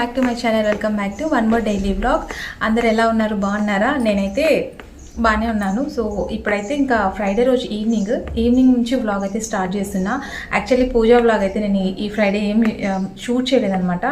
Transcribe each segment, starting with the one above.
Back to my channel. Welcome back to one more daily vlog. అందరు ఎలా ఉన్నారు? బాగున్నారా? నేనైతే బాగానే ఉన్నాను. సో ఇప్పుడైతే ఇంకా ఫ్రైడే రోజు ఈవినింగ్ నుంచి వ్లాగ్ అయితే స్టార్ట్ చేస్తున్నా. యాక్చువల్లీ పూజా వ్లాగ్ అయితే నేను ఈ ఫ్రైడే ఏమి షూట్ చేయలేదన్నమాట.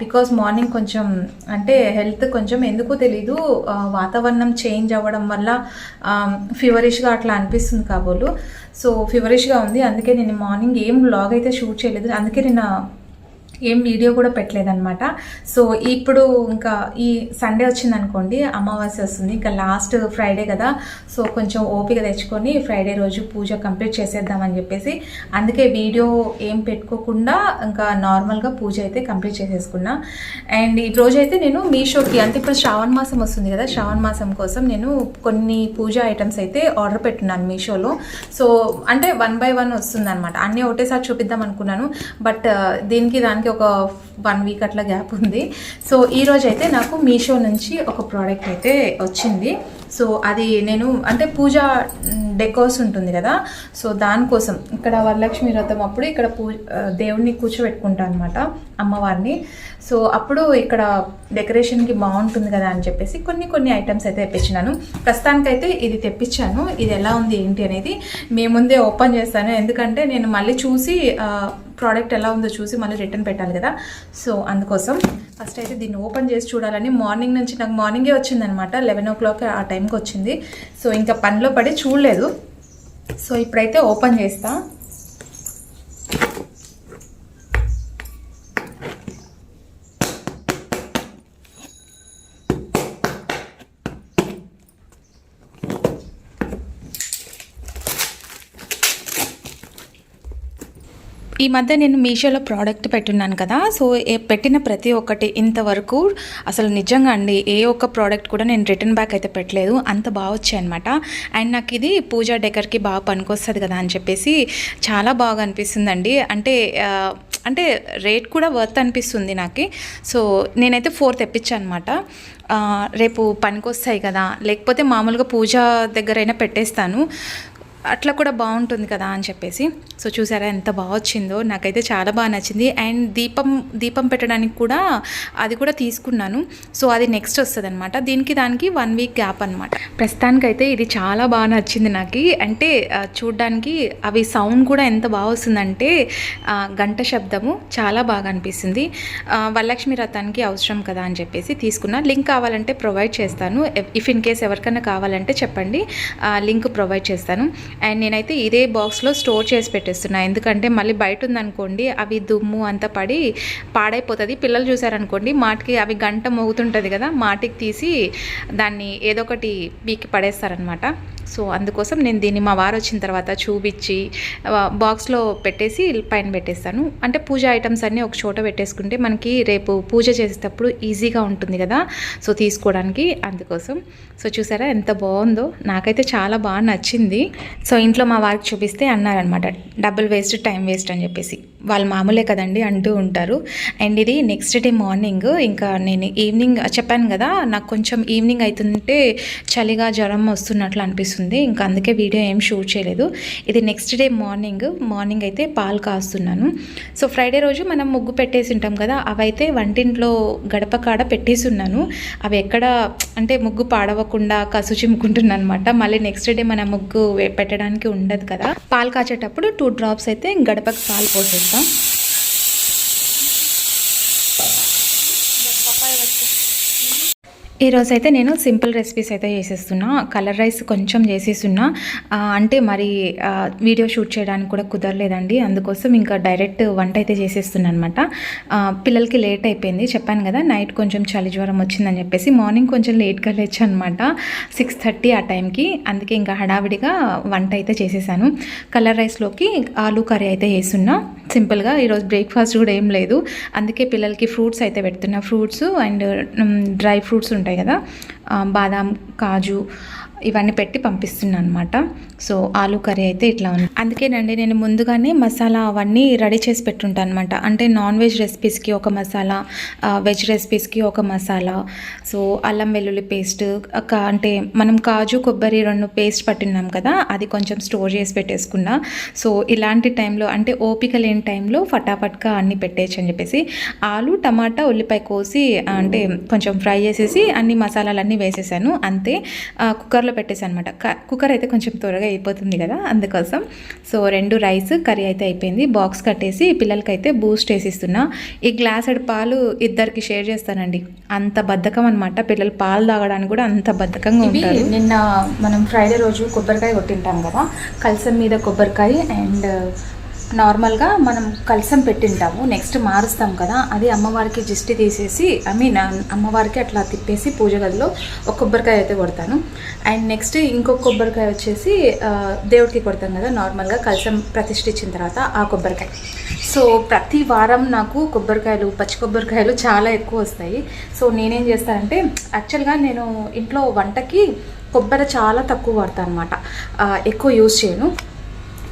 బికాజ్ మార్నింగ్ కొంచెం అంటే హెల్త్ కొంచెం ఎందుకో తెలీదు, వాతావరణం చేంజ్ అవ్వడం వల్ల ఫీవరిష్గా అట్లా అనిపిస్తుంది కాబోలు. సో ఫీవరిష్గా ఉంది, అందుకే నేను మార్నింగ్ ఏం వ్లాగ్ అయితే షూట్ చేయలేదు. అందుకే నేను ఏం వీడియో కూడా పెట్టలేదన్నమాట. సో ఇప్పుడు ఇంకా ఈ సండే వచ్చిందనుకోండి, అమావాస్య వస్తుంది, ఇంకా లాస్ట్ ఫ్రైడే కదా. సో కొంచెం ఓపిక తెచ్చుకొని ఫ్రైడే రోజు పూజ కంప్లీట్ చేసేద్దామని చెప్పేసి అందుకే వీడియో ఏం పెట్టుకోకుండా ఇంకా నార్మల్గా పూజ అయితే కంప్లీట్ చేసేసుకున్నా. అండ్ ఈ రోజు అయితే నేను మీషోకి, అంటే ఇప్పుడు శ్రావణ మాసం వస్తుంది కదా, శ్రావణ మాసం కోసం నేను కొన్ని పూజ ఐటమ్స్ అయితే ఆర్డర్ పెట్టున్నాను మీషోలో. సో అంటే 1 by 1 వస్తుంది అనమాట. అన్నీ ఒకటేసారి చూపిద్దాం అనుకున్నాను, బట్ దీనికి దానికి ఒక 1 week అట్లా గ్యాప్ ఉంది. సో ఈరోజు అయితే నాకు మీషో నుంచి ఒక ప్రోడక్ట్ అయితే వచ్చింది. సో అది నేను అంటే పూజ డెకోర్స్ ఉంటుంది కదా, సో దానికోసం ఇక్కడ వరలక్ష్మి వ్రతం అప్పుడు ఇక్కడ దేవుడిని కూర్చోబెట్టుకుంటాను అనమాట, అమ్మవారిని. సో అప్పుడు ఇక్కడ డెకరేషన్కి బాగుంటుంది కదా అని చెప్పేసి కొన్ని ఐటమ్స్ అయితే తెప్పించినాను. ప్రస్తుతానికైతే ఇది తెప్పించాను. ఇది ఎలా ఉంది ఏంటి అనేది మీ ముందే ఓపెన్ చేస్తాను, ఎందుకంటే నేను మళ్ళీ చూసి ప్రోడక్ట్ ఎలా ఉందో చూసి మళ్ళీ రిటర్న్ పెట్టాలి కదా. సో అందుకోసం ఫస్ట్ అయితే దీన్ని ఓపెన్ చేసి చూడాలని మార్నింగ్ నుంచి, నాకు మార్నింగే వచ్చిందనమాట, 11 o'clock ఆ టైంకి వచ్చింది. సో ఇంకా పనిలో పడి చూడలేదు. సో ఇప్పుడైతే ఓపెన్ చేస్తా. ఈ మధ్య నేను మీషోలో ప్రోడక్ట్ పెట్టున్నాను కదా, సో పెట్టిన ప్రతి ఒక్కటి ఇంతవరకు అసలు నిజంగా అండి ఏ ఒక్క ప్రోడక్ట్ కూడా నేను రిటర్న్ బ్యాక్ అయితే పెట్టలేదు, అంత బాగా వచ్చాయి అనమాట. అండ్ నాకు ఇది పూజా డెకర్కి బాగా పనికొస్తుంది కదా అని చెప్పేసి చాలా బాగా అనిపిస్తుందండి. అంటే రేట్ కూడా వర్త్ అనిపిస్తుంది నాకు. సో నేనైతే 4 తెప్పించాను అనమాట. రేపు పనికొస్తాయి కదా, లేకపోతే మామూలుగా పూజ దగ్గరైనా పెట్టేస్తాను, అట్లా కూడా బాగుంటుంది కదా అని చెప్పేసి. సో చూసారా ఎంత బాగా వచ్చిందో, నాకైతే చాలా బాగా నచ్చింది. అండ్ దీపం పెట్టడానికి కూడా అది కూడా తీసుకున్నాను. సో అది నెక్స్ట్ వస్తుంది అనమాట. దానికి 1 week గ్యాప్ అనమాట. ప్రస్తుతానికైతే ఇది చాలా బాగా నచ్చింది నాకు. అంటే చూడ్డానికి అవి సౌండ్ కూడా ఎంత బాగా వస్తుందంటే గంట శబ్దము చాలా బాగా అనిపిస్తుంది. వరలక్ష్మి వ్రతానికి అవసరం కదా అని చెప్పేసి తీసుకున్నా. లింక్ కావాలంటే ప్రొవైడ్ చేస్తాను, ఇఫ్ ఇన్ కేస్ ఎవరికైనా కావాలంటే చెప్పండి, లింక్ ప్రొవైడ్ చేస్తాను. అండ్ నేనైతే ఇదే బాక్స్లో స్టోర్ చేసి పెట్టేస్తున్నా, ఎందుకంటే మళ్ళీ బయట ఉందనుకోండి అవి దుమ్ము అంతా పడి పాడైపోతుంది. పిల్లలు చూసారనుకోండి మాటికి అవి గంట మోగుతుంటుంది కదా, మాటికి తీసి దాన్ని ఏదో ఒకటి పీకి పడేస్తారనమాట. సో అందుకోసం నేను దీన్ని మా వారు వచ్చిన తర్వాత చూపించి బాక్స్లో పెట్టేసి పైన పెట్టేస్తాను. అంటే పూజ ఐటమ్స్ అన్నీ ఒక చోట పెట్టేసుకుంటే మనకి రేపు పూజ చేసేటప్పుడు ఈజీగా ఉంటుంది కదా, సో తీసుకోవడానికి, అందుకోసం. సో చూసారా ఎంత బాగుందో, నాకైతే చాలా బాగా నచ్చింది. సో ఇంట్లో మా వారికి చూపిస్తే అన్నారనమాట, డబ్బులు వేస్ట్ టైం వేస్ట్ అని చెప్పేసి. వాళ్ళు మామూలే కదండి అంటూ ఉంటారు. అండ్ ఇది నెక్స్ట్ డే మార్నింగ్, ఇంకా నేను ఈవినింగ్ చెప్పాను కదా, నాకు కొంచెం ఈవినింగ్ అవుతుంటే చలిగా జ్వరం వస్తున్నట్లు అనిపిస్తుంది, ఇంకా అందుకే వీడియో ఏం షూట్ చేయలేదు. ఇది నెక్స్ట్ డే మార్నింగ్ అయితే పాలు కాస్తున్నాను. సో ఫ్రైడే రోజు మనం ముగ్గు పెట్టేసి ఉంటాం కదా, అవైతే వంటింట్లో గడప కాడ పెట్టేసి ఉన్నాను. అవి ఎక్కడ అంటే ముగ్గు పాడవకుండా కసు చిమ్ముకుంటున్నాను అనమాట. మళ్ళీ నెక్స్ట్ డే మన ముగ్గు పెట్టడానికి ఉండదు కదా. పాలు కాచేటప్పుడు 2 drops అయితే గడపకు పాలు పోసేస్తాం. ఈరోజు అయితే నేను సింపుల్ రెసిపీస్ అయితే చేసేస్తున్నా. కలర్ రైస్ కొంచెం చేసేస్తున్నా, అంటే మరి వీడియో షూట్ చేయడానికి కూడా కుదరలేదండి, అందుకోసం ఇంకా డైరెక్ట్ వంట అయితే చేసేస్తున్నా అనమాట. పిల్లలకి లేట్ అయిపోయింది, చెప్పాను కదా నైట్ కొంచెం చలి జ్వరం వచ్చిందని చెప్పేసి. మార్నింగ్ కొంచెం లేట్గా లేచాను అనమాట, 6:30 ఆ టైంకి. అందుకే ఇంకా హడావిడిగా వంట అయితే చేసేసాను. కలర్ రైస్లోకి ఆలూ కర్రీ అయితే చేస్తున్నా సింపుల్గా. ఈరోజు బ్రేక్ఫాస్ట్ కూడా ఏం లేదు, అందుకే పిల్లలకి ఫ్రూట్స్ అయితే పెడుతున్నా. ఫ్రూట్స్ అండ్ డ్రై ఫ్రూట్స్ ఉంటాయి కదా, బాదాం, కాజు, ఇవన్నీ పెట్టి పంపిస్తున్నాను అనమాట. సో ఆలూ కర్రీ అయితే ఇట్లా ఉంది. అందుకేనండి నేను ముందుగానే మసాలా అవన్నీ రెడీ చేసి పెట్టుంటాను అనమాట. అంటే నాన్ వెజ్ రెసిపీస్కి ఒక మసాలా, వెజ్ రెసిపీస్కి ఒక మసాలా. సో అల్లం వెల్లుల్లి పేస్ట్, అంటే మనం కాజు కొబ్బరి 2 పేస్ట్ పట్టినాం కదా, అది కొంచెం స్టోర్ చేసి పెట్టేసుకున్నా. సో ఇలాంటి టైంలో అంటే ఓపిక లేని టైంలో ఫటాఫట్గా అన్నీ పెట్టేయచ్చు అని చెప్పేసి ఆలు, టమాటా, ఉల్లిపాయ కోసి అంటే కొంచెం ఫ్రై చేసేసి అన్ని మసాలాలన్నీ వేసేసాను. అంతే, కుక్కర్లో పెట్టేసాను అనమాట. కుక్కర్ అయితే కొంచెం త్వరగా అయిపోతుంది కదా, అందుకోసం. సో 2 రైస్ కర్రీ అయితే అయిపోయింది. బాక్స్ కట్టేసి పిల్లలకైతే బూస్ట్ వేసిస్తున్నా. ఈ గ్లాసెడ్ పాలు ఇద్దరికి షేర్ చేస్తానండి. అంత బద్ధకం అనమాట, పిల్లలు పాలు తాగడానికి కూడా అంత బద్ధకంగా ఉంటారు. నిన్న మనం ఫ్రైడే రోజు కొబ్బరికాయ కొట్టింటాం కదా, కలసం మీద కొబ్బరికాయ అండ్ నార్మల్గా మనం కలసం పెట్టింటాము, నెక్స్ట్ మారుస్తాం కదా, అది అమ్మవారికి దిష్టి తీసేసి అమ్మవారికి అట్లా తిప్పేసి పూజ గదిలో ఒక కొబ్బరికాయ అయితే కొడతాను. అండ్ నెక్స్ట్ ఇంకొక కొబ్బరికాయ వచ్చేసి దేవుడికి కొడతాం కదా నార్మల్గా కలసం ప్రతిష్ఠించిన తర్వాత ఆ కొబ్బరికాయ. సో ప్రతి వారం నాకు కొబ్బరికాయలు, పచ్చి కొబ్బరికాయలు చాలా ఎక్కువ వస్తాయి. సో నేనేం చేస్తానంటే యాక్చువల్గా నేను ఇంట్లో వంటకి కొబ్బరి చాలా తక్కువ వాడతాను అనమాట, ఎక్కువ యూజ్ చేయను.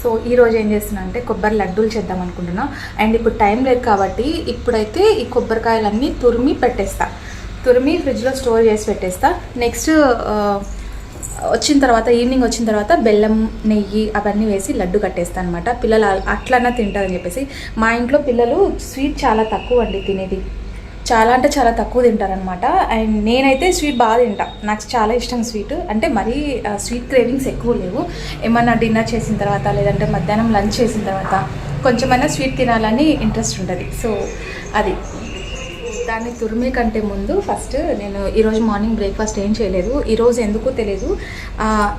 సో ఈరోజు ఏం చేస్తున్నా అంటే కొబ్బరి లడ్డూలు చేద్దాం అనుకుంటున్నా. అండ్ ఇప్పుడు టైం లేదు కాబట్టి ఇప్పుడైతే ఈ కొబ్బరికాయలన్నీ తురిమి పెట్టేస్తా, తురిమి ఫ్రిడ్జ్లో స్టోర్ చేసి పెట్టేస్తా. నెక్స్ట్ వచ్చిన తర్వాత ఈవినింగ్ వచ్చిన తర్వాత బెల్లం, నెయ్యి అవన్నీ వేసి లడ్డు కట్టేస్తాను అనమాట. పిల్లలు అట్లన్నా తింటారని చెప్పేసి. మా ఇంట్లో పిల్లలు స్వీట్ చాలా తక్కువ అండి తినేది, చాలా అంటే చాలా తక్కువ తింటారనమాట. అండ్ నేనైతే స్వీట్ బాగా తింటా, నాకు చాలా ఇష్టం స్వీట్. అంటే మరీ స్వీట్ క్రేవింగ్స్ ఎక్కువ లేవు. ఏమన్నా డిన్నర్ చేసిన తర్వాత లేదంటే మధ్యాహ్నం లంచ్ చేసిన తర్వాత కొంచెమైనా స్వీట్ తినాలని ఇంట్రెస్ట్ ఉంటుంది. సో అది దాన్ని తురిమే కంటే ముందు ఫస్ట్ నేను ఈరోజు మార్నింగ్ బ్రేక్ఫాస్ట్ ఏం చేయలేదు. ఈరోజు ఎందుకో తెలియదు,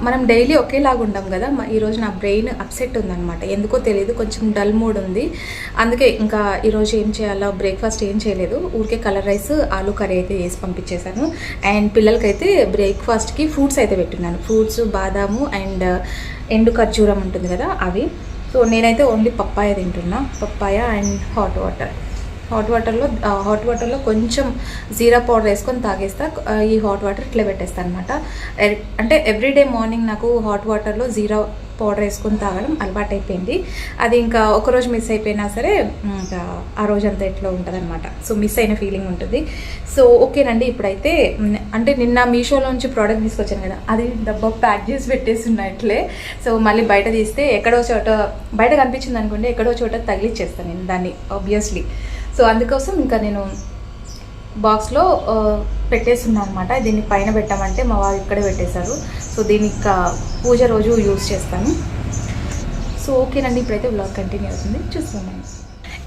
మనం డైలీ ఒకేలాగా ఉంటాం కదా, ఈరోజు నా బ్రెయిన్ అప్సెట్ ఉందన్నమాట, ఎందుకో తెలియదు, కొంచెం డల్ మూడ్ ఉంది. అందుకే ఇంకా ఈరోజు ఏం చేయాలో బ్రేక్ఫాస్ట్ ఏం చేయలేదు, ఊరికే కలర్ రైస్, ఆలూ కర్రీ అయితే వేసి పంపించేశాను. అండ్ పిల్లలకైతే బ్రేక్ఫాస్ట్కి ఫ్రూట్స్ అయితే పెట్టున్నాను, ఫ్రూట్స్, బాదాము అండ్ ఎండు ఖర్జూరం ఉంటుంది కదా అవి. సో నేనైతే ఓన్లీ పప్పాయ తింటున్నా, పప్పాయ అండ్ హాట్ వాటర్లో కొంచెం జీరా పౌడర్ వేసుకొని తాగేస్తా. ఈ హాట్ వాటర్ ఇట్లా పెట్టేస్తాను అనమాట. అంటే ఎవ్రీడే మార్నింగ్ నాకు హాట్ వాటర్లో జీరా పౌడర్ వేసుకొని తాగడం అలవాటు అయిపోయింది. అది ఇంకా ఒకరోజు మిస్ అయిపోయినా సరే ఇంకా ఆ రోజంతా ఎట్లా ఉంటుంది అనమాట. సో మిస్ అయిన ఫీలింగ్ ఉంటుంది. సో ఓకేనండి, ఇప్పుడైతే అంటే నిన్న మీషోలోంచి ప్రోడక్ట్ తీసుకొచ్చాను కదా, అది డబ్బా ప్యాక్ చేసి పెట్టేస్తున్నా ఇట్లే. సో మళ్ళీ బయట తీస్తే ఎక్కడో చోట బయట కనిపించింది అనుకోండి, ఎక్కడో చోట తగిలిచ్చేస్తాను నేను దాన్ని ఆబ్వియస్లీ. సో అందుకోసం ఇంకా నేను బాక్స్లో పెట్టేస్తున్నాను అనమాట. దీన్ని పైన పెట్టామంటే మా వాళ్ళు ఇక్కడే పెట్టేశారు. సో దీన్ని ఇంకా పూజ రోజు యూజ్ చేస్తాను. సో ఓకేనండి, ఇప్పుడైతే వ్లాగ్ కంటిన్యూ అవుతుంది, చూస్తున్నాను.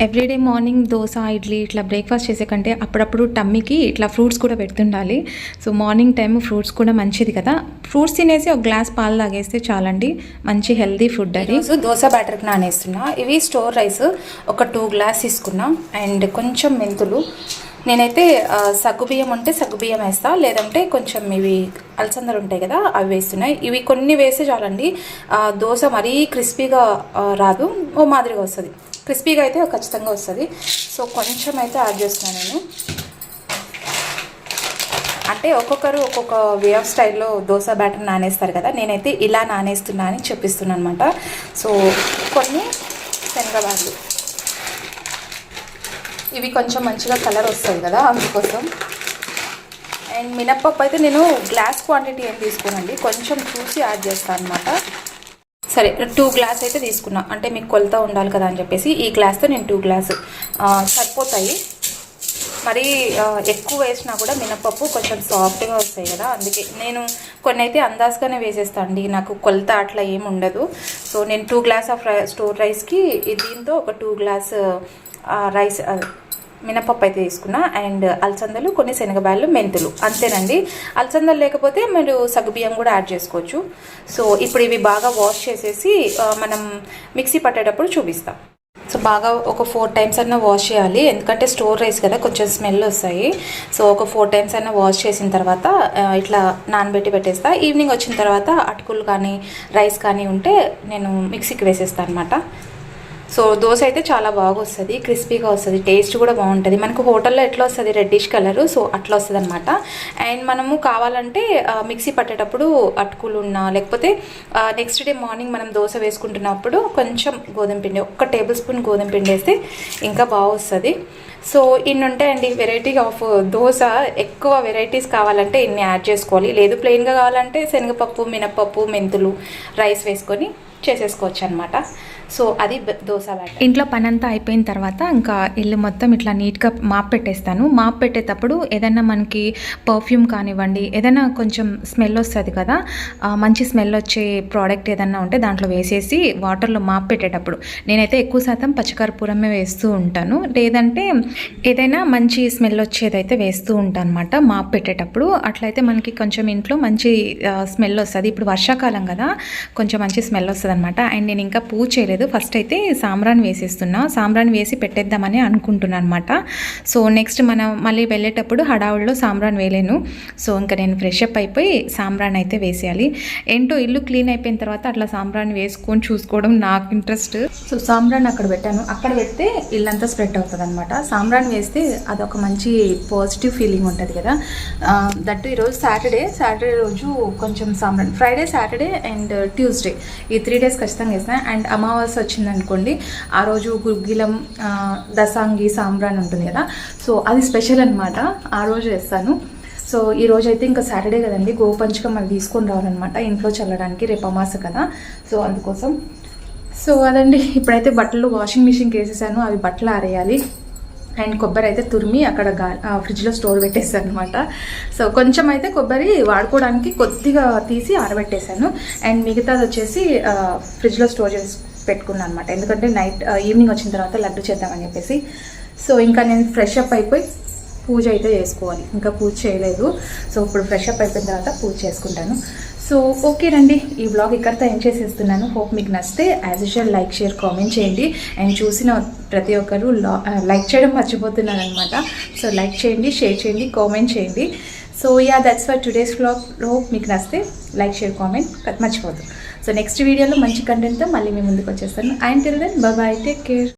ఎవ్రీడే మార్నింగ్ దోశ, ఇడ్లీ ఇట్లా బ్రేక్ఫాస్ట్ చేసే కంటే అప్పుడప్పుడు టమ్మీకి ఇట్లా ఫ్రూట్స్ కూడా పెడుతుండాలి. సో మార్నింగ్ టైం ఫ్రూట్స్ కూడా మంచిది కదా, ఫ్రూట్స్ తినేసి ఒక గ్లాస్ పాలు తాగేస్తే చాలండి, మంచి హెల్దీ ఫుడ్ అది. దోశ బ్యాటర్కి నానేస్తున్నా. ఇవి స్టోర్ రైస్ ఒక 2 గ్లాస్ తీసుకున్నా అండ్ కొంచెం మెంతులు. నేనైతే సగ్గుబియ్యం ఉంటే సగ్గుబియ్యం వేస్తా, లేదంటే కొంచెం ఇవి అలసందలు ఉంటాయి కదా అవి వేస్తున్నాయి. ఇవి కొన్ని వేస్తే చాలండి, దోశ మరీ క్రిస్పీగా రాదు, ఓ మాదిరిగా వస్తుంది. క్రిస్పీగా అయితే ఖచ్చితంగా వస్తుంది. సో కొంచెం అయితే యాడ్ చేస్తున్నాను నేను. అంటే ఒక్కొక్కరు ఒక్కొక్క వే ఆఫ్ స్టైల్లో దోశ బ్యాటర్ నానేస్తారు కదా, నేనైతే ఇలా నానేస్తున్నా అని చెప్పిస్తున్నాను అనమాట. సో కొన్ని శనగబార్లు, ఇవి కొంచెం మంచిగా కలర్ వస్తుంది కదా అందుకోసం. అండ్ మినప్పప్పు అయితే నేను గ్లాస్ క్వాంటిటీ ఏం తీసుకోనండి, కొంచెం చూసి యాడ్ చేస్తాను అనమాట. సరే 2 గ్లాస్ అయితే తీసుకున్నా, అంటే మీకు కొలత ఉండాలి కదా అని చెప్పేసి ఈ గ్లాస్తో నేను 2 గ్లాసు సరిపోతాయి. మరి ఎక్కువ వేసినా కూడా మినప్పప్పు కొంచెం సాఫ్ట్గా వస్తాయి కదా, అందుకే నేను కొన్ని అయితే అందాజుగానే వేసేస్తాను అండి, నాకు కొలత అట్లా ఏమి ఉండదు. సో నేను 2 గ్లాస్ ఆఫ్ స్టోర్ రైస్కి దీంతో ఒక 2 గ్లాస్ రైస్ మినపప్పు అయితే తీసుకున్నా. అండ్ అలసందలు, కొన్ని శనగబాళ్ళు, మెంతులు, అంతేనండి. అలసందలు లేకపోతే మీరు సగ్గుబియ్యం కూడా యాడ్ చేసుకోవచ్చు. సో ఇప్పుడు ఇవి బాగా వాష్ చేసేసి మనం మిక్సీ పట్టేటప్పుడు చూపిస్తాం. సో బాగా ఒక 4 టైమ్స్ అన్నా వాష్ చేయాలి, ఎందుకంటే స్టోర్ రైస్ కదా కొంచెం స్మెల్ వస్తాయి. సో ఒక 4 టైమ్స్ అన్నా వాష్ చేసిన తర్వాత ఇట్లా నానబెట్టి పెట్టేస్తా. ఈవినింగ్ వచ్చిన తర్వాత అటుకులు కానీ రైస్ కానీ ఉంటే నేను మిక్సీకి వేసేస్తాను అనమాట. సో దోశ అయితే చాలా బాగా వస్తుంది, క్రిస్పీగా వస్తుంది, టేస్ట్ కూడా బాగుంటుంది. మనకు హోటల్లో ఎట్లా వస్తుంది రెడ్డిష్ కలరు, సో అట్లా వస్తుంది అనమాట. అండ్ మనము కావాలంటే మిక్సీ పట్టేటప్పుడు అటుకులు ఉన్నా లేకపోతే నెక్స్ట్ డే మార్నింగ్ మనం దోశ వేసుకుంటున్నప్పుడు కొంచెం గోధుమ పిండి, 1 టేబుల్ స్పూన్ గోధుమ పిండి వేస్తే ఇంకా బాగా వస్తుంది. సో ఇన్ని ఉంటాయండి వెరైటీ ఆఫ్ దోశ. ఎక్కువ వెరైటీస్ కావాలంటే ఇన్ని యాడ్ చేసుకోవాలి, లేదు ప్లెయిన్గా కావాలంటే శనగపప్పు, మినపప్పు, మెంతులు, రైస్ వేసుకొని చేసేసుకోవచ్చు అనమాట. సో అది దోశ బ్యాటర్. ఇంట్లో పని అంతా అయిపోయిన తర్వాత ఇంకా ఇల్లు మొత్తం ఇట్లా నీట్గా మాప్ పెట్టేస్తాను. మాప్ పెట్టేటప్పుడు ఏదైనా మనకి పర్ఫ్యూమ్ కానివ్వండి, ఏదైనా కొంచెం స్మెల్ వస్తుంది కదా, మంచి స్మెల్ వచ్చే ప్రోడక్ట్ ఏదైనా ఉంటే దాంట్లో వేసేసి వాటర్లో మాప్ పెట్టేటప్పుడు నేనైతే ఎక్కువ శాతం పచ్చికర్పూరమే వేస్తూ ఉంటాను, లేదంటే ఏదైనా మంచి స్మెల్ వచ్చేదైతే వేస్తూ ఉంటాను అనమాట మాప్ పెట్టేటప్పుడు. అట్లయితే మనకి కొంచెం ఇంట్లో మంచి స్మెల్ వస్తుంది. ఇప్పుడు వర్షాకాలం కదా, కొంచెం మంచి స్మెల్ వస్తుంది అనమాట. అండ్ నేను ఇంకా పూజ చేయలేదు, ఫస్ట్ అయితే సాంబ్రాన్ వేసేస్తున్నా, సాంబ్రాన్ వేసి పెట్టేద్దామని అనుకుంటున్నాను అనమాట. సో నెక్స్ట్ మనం మళ్ళీ వెళ్ళేటప్పుడు హడావుడిలో సాంబ్రాన్ వేయలేను, సో ఇంకా నేను ఫ్రెష్ అప్ అయిపోయి సాంబ్రాన్ అయితే వేసేయాలి. ఏంటో ఇల్లు క్లీన్ అయిపోయిన తర్వాత అట్లా సాంబ్రాన్ వేసుకొని చూసుకోవడం నాకు ఇంట్రెస్ట్. సో సాంబ్రాన్ అక్కడ పెట్టాను, అక్కడ పెడితే ఇల్లంతా స్ప్రెడ్ అవుతుంది అనమాట. సాంబ్రాన్ వేస్తే అదొక మంచి పాజిటివ్ ఫీలింగ్ ఉంటుంది కదా. దట్టు ఈరోజు సాటర్డే రోజు కొంచెం సాంబ్రాన్, ఫ్రైడే, సాటర్డే అండ్ ట్యూస్డే ఈ 3 days ఖచ్చితంగా వేస్తాను. అండ్ అమావాస్య వచ్చిందనుకోండి, ఆ రోజు గుగ్గిలం, దసాంగి, సాంబ్రాన్ ఉంటుంది కదా, సో అది స్పెషల్ అనమాట, ఆ రోజు వేస్తాను. సో ఈ రోజు అయితే ఇంకా సాటర్డే కదండి, గోపంచకం మళ్ళీ తీసుకొని రావాలన్నమాట ఇంట్లో చల్లడానికి, రేపు అమావాస్య కదా, సో అందుకోసం. సో అదండి, ఇప్పుడైతే బట్టలు వాషింగ్ మిషన్కి వేసేసాను, అవి బట్టలు ఆరేయాలి. అండ్ కొబ్బరి అయితే తురిమి అక్కడ ఫ్రిడ్జ్లో స్టోర్ పెట్టేసాను అనమాట. సో కొంచెం అయితే కొబ్బరి వాడుకోవడానికి కొద్దిగా తీసి ఆరబెట్టేశాను, అండ్ మిగతాది వచ్చేసి ఫ్రిడ్జ్లో స్టోర్ చేసి పెట్టుకున్నాను అనమాట. ఎందుకంటే ఈవినింగ్ వచ్చిన తర్వాత లడ్డు చేద్దామని చెప్పేసి. సో ఇంకా నేను ఫ్రెష్ అప్ అయిపోయి పూజ అయితే చేసుకోవాలి, ఇంకా పూజ చేయలేదు. సో ఇప్పుడు ఫ్రెష్ అప్ అయిపోయిన తర్వాత పూజ చేసుకుంటాను. సో ఓకే రండి, ఈ బ్లాగ్ ఇక్కడితో ఏం చేసేస్తున్నాను. హోప్ మీకు నచ్చితే as usual like, share, comment చేయండి. అండ్ చూసిన ప్రతి ఒక్కరు లైక్ చేయడం మర్చిపోతున్నాను అనమాట. సో లైక్ చేయండి, షేర్ చేయండి, కామెంట్ చేయండి. So yeah, that's for today's blog. Hope మీకు నచ్చితే లైక్, షేర్, కామెంట్ మర్చిపోద్దు. సో నెక్స్ట్ వీడియోలో మంచి కంటెంట్తో మళ్ళీ మీ ముందుకు వచ్చేస్తాను. And till then bye bye, take care.